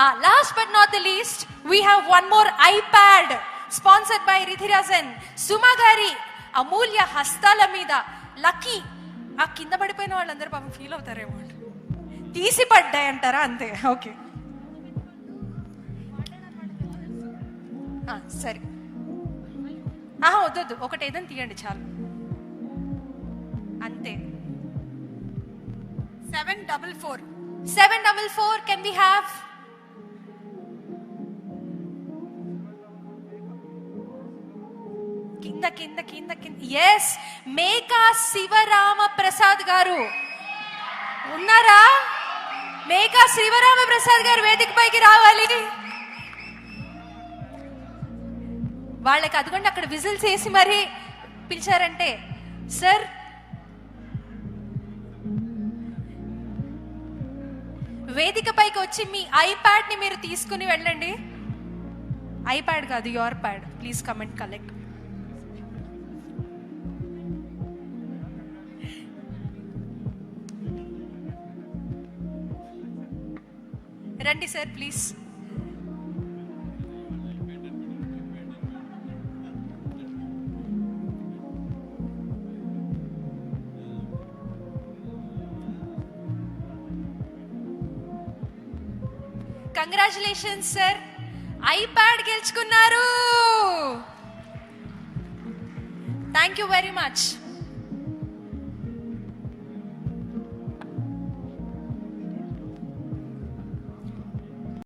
Last but not the least, we have one more iPad sponsored by Ridhirajan. Suma Gari, అమూల్య హస్తాల మీద lucky. ఆ కింద పడిపోయిన వాళ్ళందరూ పాపం ఫీల్ అవుతారేమో, తీసి పడ్డాయి అంటారా, అంతే. ఓకే సరే, వద్దు, ఒకటి ఏదైనా తీయండి చాలు, అంతే. 744 can we have? కింద కింద కింద కింద. ఎస్, మేకా శివరామ ప్రసాద్ గారు ఉన్నారా? మేకా శివరామ ప్రసాద్ గారు వేదిక పైకి రావాలి. వాళ్ళకి అదిగోండి అక్కడ విజిల్స్ వేసి మరి పిలిచారంటే. సార్, వేదిక పైకి వచ్చి మీ ఐప్యాడ్ ని మీరు తీసుకుని వెళ్ళండి. ఐప్యాడ్ కాదు, your pad. Please come and collect. రండి sir, please. Congratulations sir, iPad గెలుచుకున్నారు. Thank you very much.